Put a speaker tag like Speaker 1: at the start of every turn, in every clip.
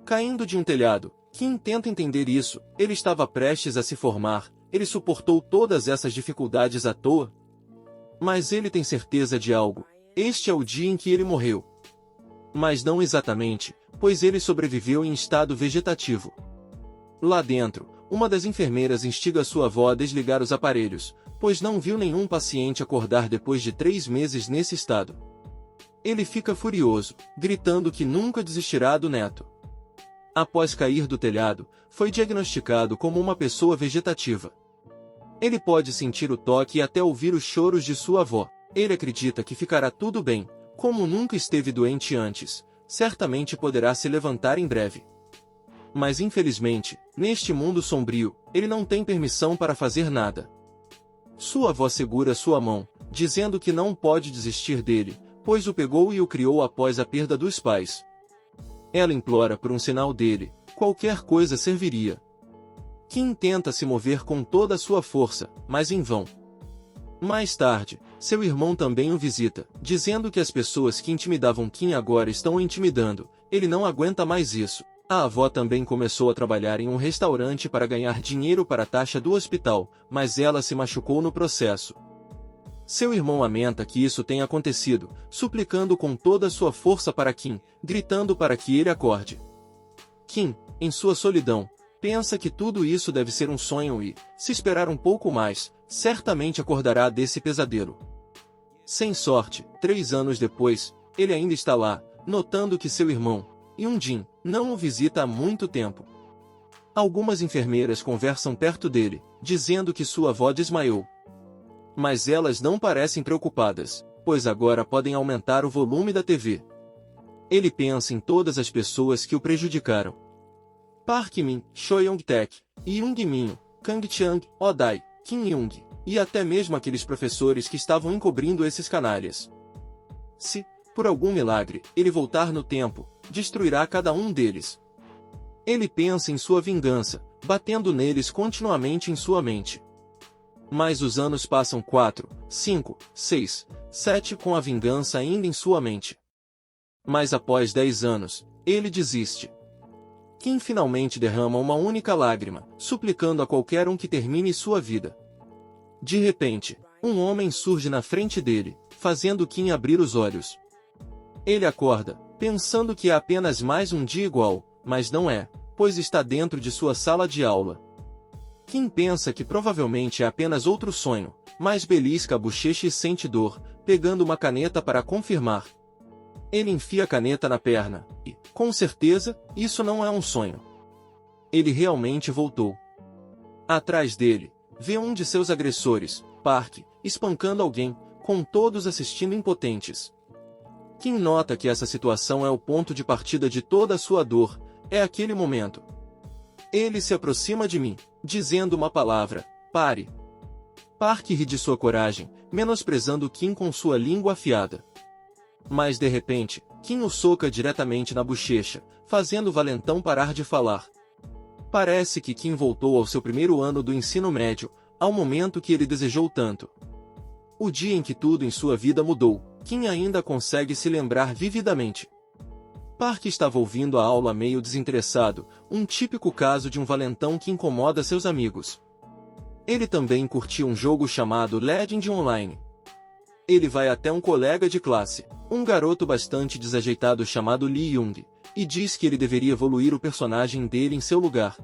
Speaker 1: Caindo de um telhado, Kim tenta entender isso, ele estava prestes a se formar, ele suportou todas essas dificuldades à toa? Mas ele tem certeza de algo, este é o dia em que ele morreu. Mas não exatamente, pois ele sobreviveu em estado vegetativo. Lá dentro, uma das enfermeiras instiga sua avó a desligar os aparelhos, pois não viu nenhum paciente acordar depois de 3 meses nesse estado. Ele fica furioso, gritando que nunca desistirá do neto. Após cair do telhado, foi diagnosticado como uma pessoa vegetativa. Ele pode sentir o toque e até ouvir os choros de sua avó. Ele acredita que ficará tudo bem, como nunca esteve doente antes, certamente poderá se levantar em breve. Mas infelizmente, neste mundo sombrio, ele não tem permissão para fazer nada. Sua avó segura sua mão, dizendo que não pode desistir dele, pois o pegou e o criou após a perda dos pais. Ela implora por um sinal dele, qualquer coisa serviria. Kim tenta se mover com toda a sua força, mas em vão. Mais tarde, seu irmão também o visita, dizendo que as pessoas que intimidavam Kim agora estão o intimidando, ele não aguenta mais isso. A avó também começou a trabalhar em um restaurante para ganhar dinheiro para a taxa do hospital, mas ela se machucou no processo. Seu irmão lamenta que isso tenha acontecido, suplicando com toda a sua força para Kim, gritando para que ele acorde. Kim, em sua solidão, pensa que tudo isso deve ser um sonho e, se esperar um pouco mais, certamente acordará desse pesadelo. Sem sorte, 3 anos depois, ele ainda está lá, notando que seu irmão, Yoon-jin, não o visita há muito tempo. Algumas enfermeiras conversam perto dele, dizendo que sua avó desmaiou. Mas elas não parecem preocupadas, pois agora podem aumentar o volume da TV. Ele pensa em todas as pessoas que o prejudicaram. Park Min, Choi Young-taek, Young Min, Kang Chang, Odai, Kim Young, e até mesmo aqueles professores que estavam encobrindo esses canalhas. Se, por algum milagre, ele voltar no tempo, destruirá cada um deles. Ele pensa em sua vingança, batendo neles continuamente em sua mente. Mas os anos passam 4, 5, 6, 7 com a vingança ainda em sua mente. Mas após 10 anos, ele desiste. Kim finalmente derrama uma única lágrima, suplicando a qualquer um que termine sua vida. De repente, um homem surge na frente dele, fazendo Kim abrir os olhos. Ele acorda, pensando que é apenas mais um dia igual, mas não é, pois está dentro de sua sala de aula. Kim pensa que provavelmente é apenas outro sonho, mas belisca a bochecha e sente dor, pegando uma caneta para confirmar. Ele enfia a caneta na perna, e, com certeza, isso não é um sonho. Ele realmente voltou. Atrás dele, vê um de seus agressores, Park, espancando alguém, com todos assistindo impotentes. Kim nota que essa situação é o ponto de partida de toda a sua dor, é aquele momento. Ele se aproxima de mim, dizendo uma palavra, pare. Park ri de sua coragem, menosprezando Kim com sua língua afiada. Mas de repente, Kim o soca diretamente na bochecha, fazendo o valentão parar de falar. Parece que Kim voltou ao seu primeiro ano do ensino médio, ao momento que ele desejou tanto. O dia em que tudo em sua vida mudou, Kim ainda consegue se lembrar vividamente. Park estava ouvindo a aula meio desinteressado, um típico caso de um valentão que incomoda seus amigos. Ele também curtia um jogo chamado Legend Online. Ele vai até um colega de classe, um garoto bastante desajeitado chamado Lee Young, e diz que ele deveria evoluir o personagem dele em seu lugar.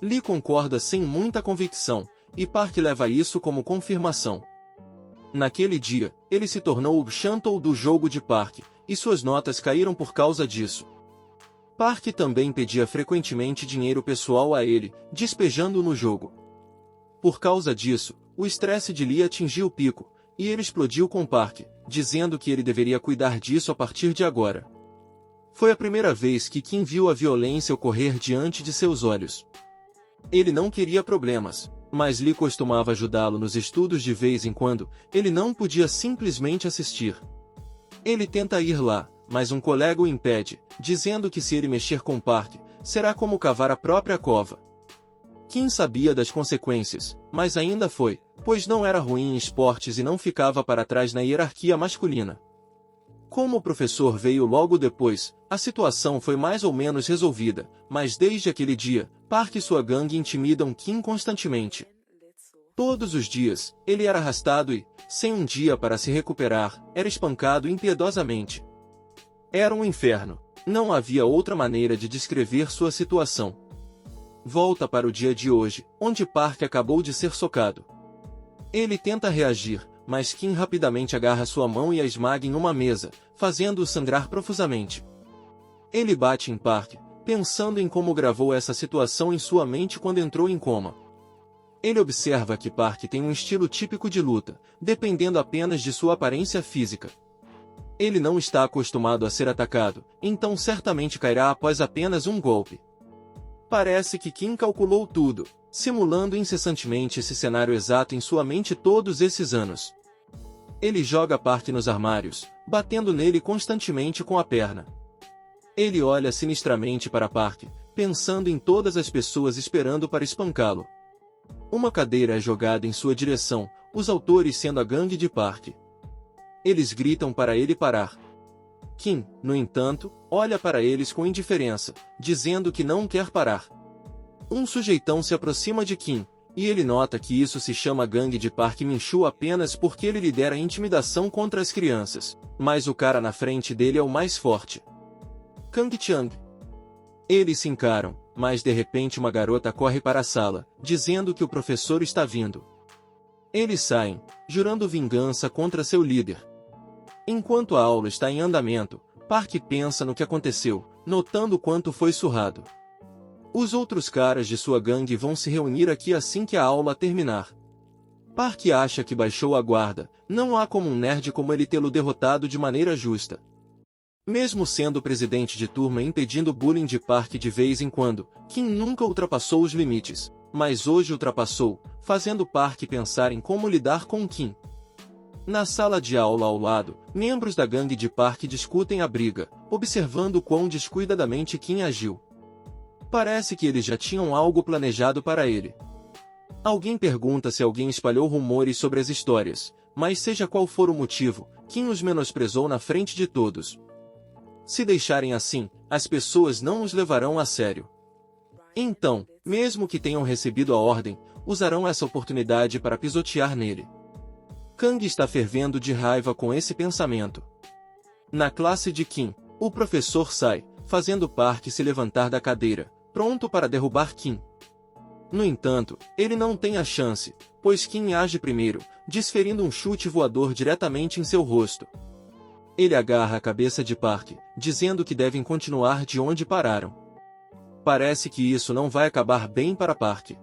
Speaker 1: Lee concorda sem muita convicção, e Park leva isso como confirmação. Naquele dia, ele se tornou o Chantou do jogo de Park, e suas notas caíram por causa disso. Park também pedia frequentemente dinheiro pessoal a ele, despejando-o no jogo. Por causa disso, o estresse de Lee atingiu o pico, e ele explodiu com Park, dizendo que ele deveria cuidar disso a partir de agora. Foi a primeira vez que Kim viu a violência ocorrer diante de seus olhos. Ele não queria problemas, mas Lee costumava ajudá-lo nos estudos de vez em quando, ele não podia simplesmente assistir. Ele tenta ir lá, mas um colega o impede, dizendo que se ele mexer com Park, será como cavar a própria cova. Kim sabia das consequências, mas ainda foi, pois não era ruim em esportes e não ficava para trás na hierarquia masculina. Como o professor veio logo depois, a situação foi mais ou menos resolvida, mas desde aquele dia, Park e sua gangue intimidam Kim constantemente. Todos os dias, ele era arrastado e, sem um dia para se recuperar, era espancado impiedosamente. Era um inferno. Não havia outra maneira de descrever sua situação. Volta para o dia de hoje, onde Park acabou de ser socado. Ele tenta reagir, mas Kim rapidamente agarra sua mão e a esmaga em uma mesa, fazendo-o sangrar profusamente. Ele bate em Park, pensando em como gravou essa situação em sua mente quando entrou em coma. Ele observa que Park tem um estilo típico de luta, dependendo apenas de sua aparência física. Ele não está acostumado a ser atacado, então certamente cairá após apenas um golpe. Parece que Kim calculou tudo, simulando incessantemente esse cenário exato em sua mente todos esses anos. Ele joga Park nos armários, batendo nele constantemente com a perna. Ele olha sinistramente para Park, pensando em todas as pessoas esperando para espancá-lo. Uma cadeira é jogada em sua direção, os autores sendo a gangue de Park. Eles gritam para ele parar. Kim, no entanto, olha para eles com indiferença, dizendo que não quer parar. Um sujeitão se aproxima de Kim, e ele nota que isso se chama gangue de Park Min-shu apenas porque ele lidera a intimidação contra as crianças, mas o cara na frente dele é o mais forte. Kang Chang. Eles se encaram, mas de repente uma garota corre para a sala, dizendo que o professor está vindo. Eles saem, jurando vingança contra seu líder. Enquanto a aula está em andamento, Park pensa no que aconteceu, notando quanto foi surrado. Os outros caras de sua gangue vão se reunir aqui assim que a aula terminar. Park acha que baixou a guarda, não há como um nerd como ele tê-lo derrotado de maneira justa. Mesmo sendo o presidente de turma impedindo o bullying de Park de vez em quando, Kim nunca ultrapassou os limites, mas hoje ultrapassou, fazendo Park pensar em como lidar com Kim. Na sala de aula ao lado, membros da gangue de Park discutem a briga, observando quão descuidadamente Kim agiu. Parece que eles já tinham algo planejado para ele. Alguém pergunta se alguém espalhou rumores sobre as histórias, mas seja qual for o motivo, Kim os menosprezou na frente de todos. Se deixarem assim, as pessoas não os levarão a sério. Então, mesmo que tenham recebido a ordem, usarão essa oportunidade para pisotear nele. Kang está fervendo de raiva com esse pensamento. Na classe de Kim, o professor sai, fazendo Park se levantar da cadeira, pronto para derrubar Kim. No entanto, ele não tem a chance, pois Kim age primeiro, desferindo um chute voador diretamente em seu rosto. Ele agarra a cabeça de Park, dizendo que devem continuar de onde pararam. Parece que isso não vai acabar bem para Park.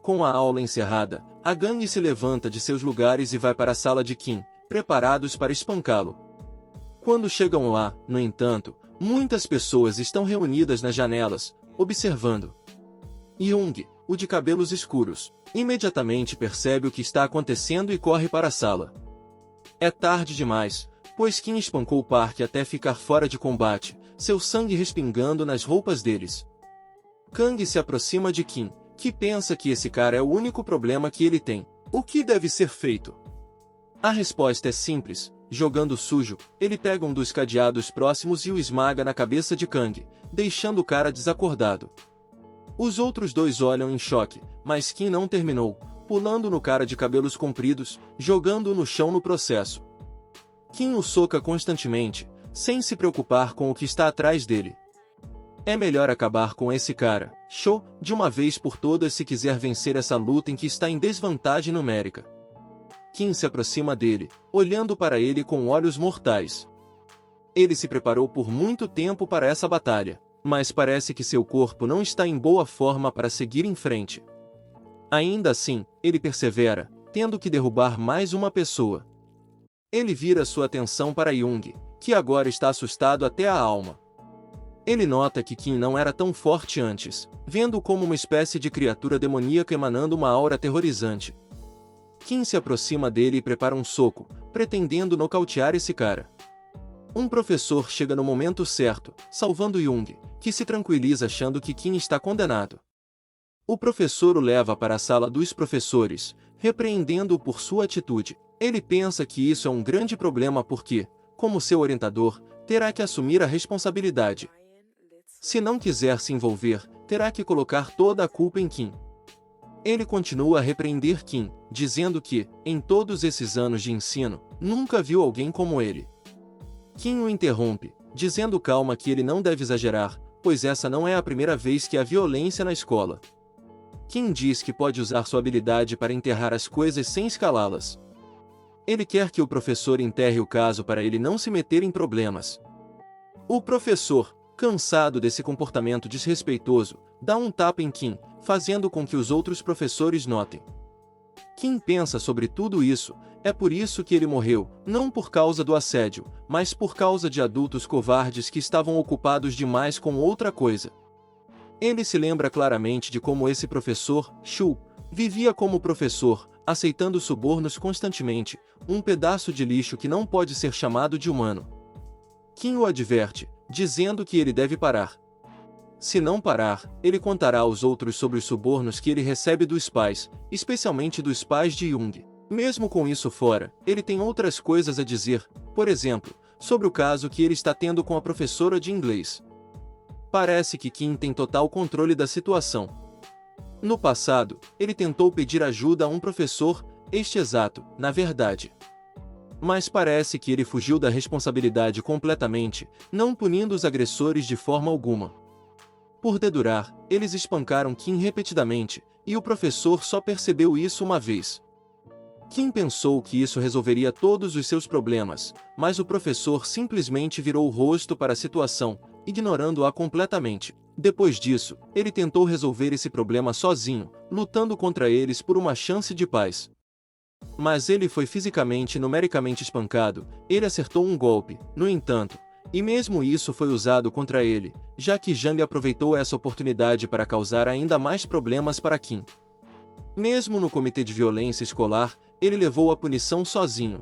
Speaker 1: Com a aula encerrada, a gangue se levanta de seus lugares e vai para a sala de Kim, preparados para espancá-lo. Quando chegam lá, no entanto, muitas pessoas estão reunidas nas janelas, observando. Young, o de cabelos escuros, imediatamente percebe o que está acontecendo e corre para a sala. É tarde demais, pois Kim espancou Park até ficar fora de combate, seu sangue respingando nas roupas deles. Kang se aproxima de Kim, que pensa que esse cara é o único problema que ele tem. O que deve ser feito? A resposta é simples. Jogando sujo, ele pega um dos cadeados próximos e o esmaga na cabeça de Kang, deixando o cara desacordado. Os outros dois olham em choque, mas Kim não terminou, pulando no cara de cabelos compridos, jogando-o no chão no processo. Kim o soca constantemente, sem se preocupar com o que está atrás dele. É melhor acabar com esse cara, show, de uma vez por todas se quiser vencer essa luta em que está em desvantagem numérica. Kim se aproxima dele, olhando para ele com olhos mortais. Ele se preparou por muito tempo para essa batalha, mas parece que seu corpo não está em boa forma para seguir em frente. Ainda assim, ele persevera, tendo que derrubar mais uma pessoa. Ele vira sua atenção para Young, que agora está assustado até a alma. Ele nota que Kim não era tão forte antes, vendo-o como uma espécie de criatura demoníaca emanando uma aura aterrorizante. Kim se aproxima dele e prepara um soco, pretendendo nocautear esse cara. Um professor chega no momento certo, salvando Young, que se tranquiliza achando que Kim está condenado. O professor o leva para a sala dos professores, repreendendo-o por sua atitude. Ele pensa que isso é um grande problema porque, como seu orientador, terá que assumir a responsabilidade. Se não quiser se envolver, terá que colocar toda a culpa em Kim. Ele continua a repreender Kim, dizendo que, em todos esses anos de ensino, nunca viu alguém como ele. Kim o interrompe, dizendo calma que ele não deve exagerar, pois essa não é a primeira vez que há violência na escola. Kim diz que pode usar sua habilidade para enterrar as coisas sem escalá-las. Ele quer que o professor enterre o caso para ele não se meter em problemas. O professor, cansado desse comportamento desrespeitoso, dá um tapa em Kim, fazendo com que os outros professores notem. Kim pensa sobre tudo isso, é por isso que ele morreu, não por causa do assédio, mas por causa de adultos covardes que estavam ocupados demais com outra coisa. Ele se lembra claramente de como esse professor, Shu, vivia como professor, aceitando subornos constantemente, um pedaço de lixo que não pode ser chamado de humano. Kim o adverte, dizendo que ele deve parar. Se não parar, ele contará aos outros sobre os subornos que ele recebe dos pais, especialmente dos pais de Jung. Mesmo com isso fora, ele tem outras coisas a dizer, por exemplo, sobre o caso que ele está tendo com a professora de inglês. Parece que Kim tem total controle da situação. No passado, ele tentou pedir ajuda a um professor, este exato, na verdade. Mas parece que ele fugiu da responsabilidade completamente, não punindo os agressores de forma alguma. Por dedurar, eles espancaram Kim repetidamente, e o professor só percebeu isso uma vez. Kim pensou que isso resolveria todos os seus problemas, mas o professor simplesmente virou o rosto para a situação, ignorando-a completamente. Depois disso, ele tentou resolver esse problema sozinho, lutando contra eles por uma chance de paz. Mas ele foi fisicamente e numericamente espancado, ele acertou um golpe, no entanto, e mesmo isso foi usado contra ele, já que Jang aproveitou essa oportunidade para causar ainda mais problemas para Kim. Mesmo no comitê de violência escolar, ele levou a punição sozinho.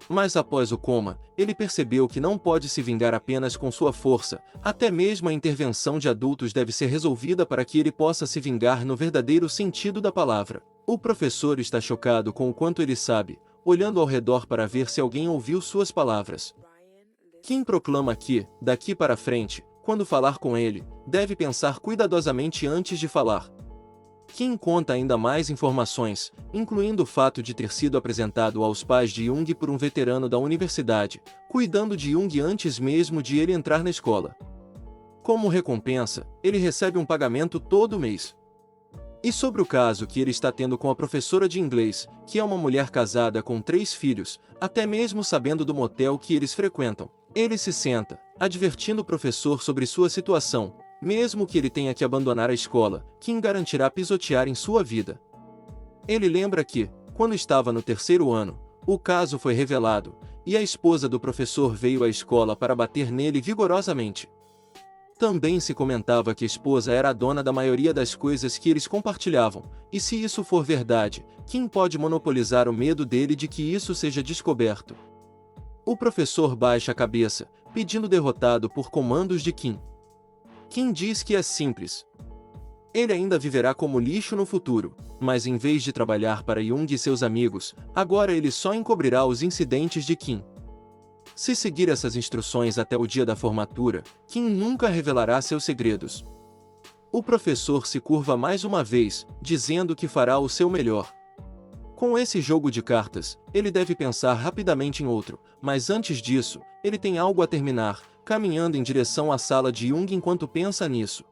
Speaker 1: Mas após o coma, ele percebeu que não pode se vingar apenas com sua força, até mesmo a intervenção de adultos deve ser resolvida para que ele possa se vingar no verdadeiro sentido da palavra. O professor está chocado com o quanto ele sabe, olhando ao redor para ver se alguém ouviu suas palavras. Kim proclama que, daqui para frente, quando falar com ele, deve pensar cuidadosamente antes de falar. Kim conta ainda mais informações, incluindo o fato de ter sido apresentado aos pais de Jung por um veterano da universidade, cuidando de Jung antes mesmo de ele entrar na escola. Como recompensa, ele recebe um pagamento todo mês. E sobre o caso que ele está tendo com a professora de inglês, que é uma mulher casada com 3 filhos, até mesmo sabendo do motel que eles frequentam, ele se senta, advertindo o professor sobre sua situação. Mesmo que ele tenha que abandonar a escola, Kim garantirá pisotear em sua vida. Ele lembra que, quando estava no 3º ano, o caso foi revelado, e a esposa do professor veio à escola para bater nele vigorosamente. Também se comentava que a esposa era a dona da maioria das coisas que eles compartilhavam, e se isso for verdade, Kim pode monopolizar o medo dele de que isso seja descoberto. O professor baixa a cabeça, pedindo derrotado por comandos de Kim. Kim diz que é simples. Ele ainda viverá como lixo no futuro, mas em vez de trabalhar para Jung e seus amigos, agora ele só encobrirá os incidentes de Kim. Se seguir essas instruções até o dia da formatura, Kim nunca revelará seus segredos. O professor se curva mais uma vez, dizendo que fará o seu melhor. Com esse jogo de cartas, ele deve pensar rapidamente em outro, mas antes disso, ele tem algo a terminar, caminhando em direção à sala de Jung enquanto pensa nisso.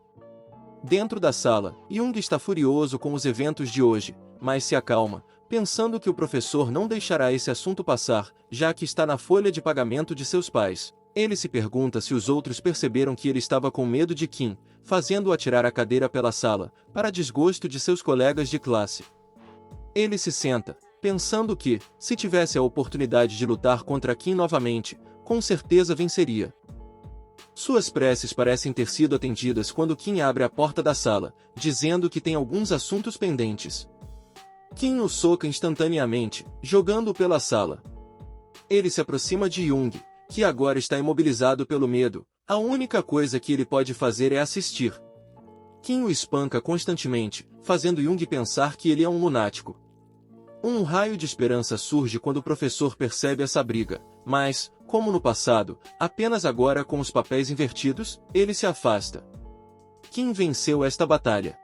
Speaker 1: Dentro da sala, Jung está furioso com os eventos de hoje, mas se acalma, pensando que o professor não deixará esse assunto passar, já que está na folha de pagamento de seus pais. Ele se pergunta se os outros perceberam que ele estava com medo de Kim, fazendo-o atirar a cadeira pela sala, para desgosto de seus colegas de classe. Ele se senta, pensando que, se tivesse a oportunidade de lutar contra Kim novamente, com certeza venceria. Suas preces parecem ter sido atendidas quando Kim abre a porta da sala, dizendo que tem alguns assuntos pendentes. Kim o soca instantaneamente, jogando-o pela sala. Ele se aproxima de Jung, que agora está imobilizado pelo medo. A única coisa que ele pode fazer é assistir. Kim o espanca constantemente, fazendo Jung pensar que ele é um lunático. Um raio de esperança surge quando o professor percebe essa briga, mas, Como no passado, apenas agora com os papéis invertidos, ele se afasta. Kim venceu esta batalha.